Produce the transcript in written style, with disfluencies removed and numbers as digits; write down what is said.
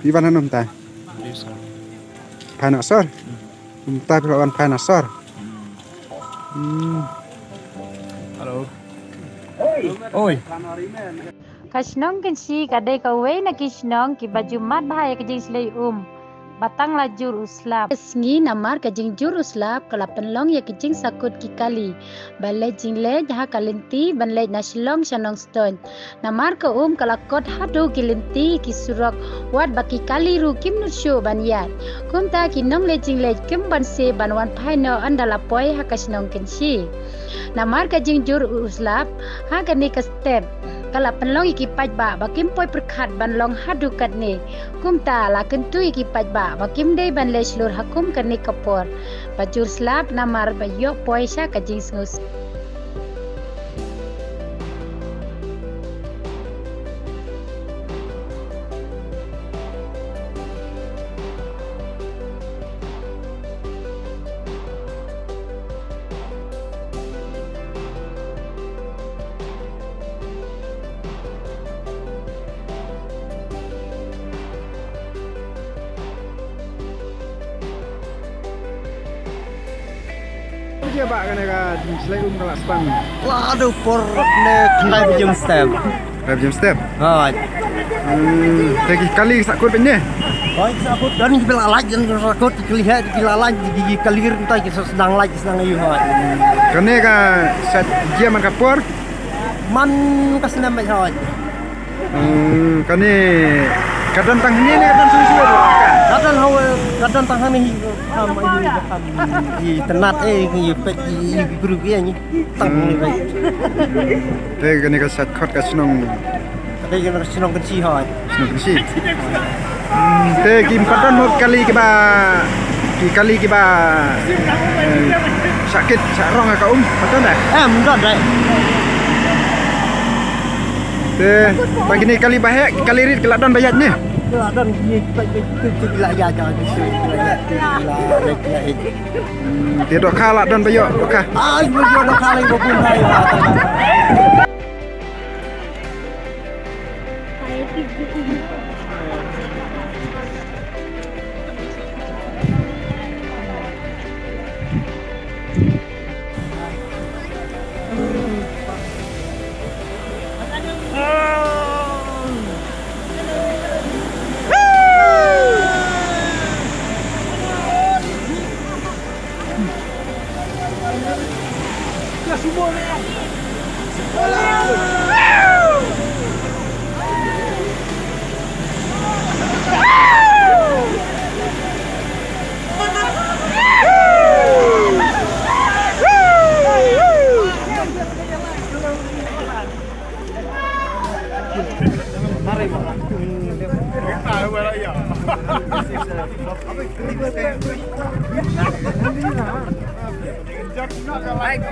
Iwan hanum ta. Panasor. Ta pelawan panasor. Halo. Oi. Kasnong kensi kadai kawai na kisnong ki baju mat bahaya kejing selai batang lajur uslap sengi namar kejing jur uslap kala penlong ya kejing sakut ki kali balai jingle jaha kalenti banlai naslong shanong stone namar ka kala kot hadu kilenti ki surok wat baki kali ru kim nursho banyat kumta ki nong le jingle kim banse banwan phaino andala poi ha kasnong kensi namar kejing jur uslap ha kani ka step kala penlong iki pajba bakim poi perkhat banlong hadu katne kumta la kentu iki pajba bakim dei ban le slur hakum katne kapor bajur slap namar bayo poi sha kajing sngus Dia bak kan selai kalau span. Waduh porne kenai jam step. Jam step. Hai. Tegi kali sakut penye. Hai sakut dan bila lagi dan sakut dilihat dilalaj gigi kalir entah kita sedang lagi sedang ayu hai. Kene ka set dia man kapur. Man kasna mai hai. Kene kadang tangannya ni kadang susu kadang hawa kadang tangan ni ham ayu tenat ni pet guru dia ni tang ni baik. Tegi kene ka set kot ka senong. Tegi kena senong kecil hai. Senong kecil. Tegi padan mo kali ke ba kali ke ba sakit sarong ka padan dah. Mudah dah. Pagi ni kali bahaya, kali rit keladon bayat ni. Keladon ni gila ya jangan Dia dok kalah don bayok, dok. Ai bayok dok kalah ibu pun hai. Like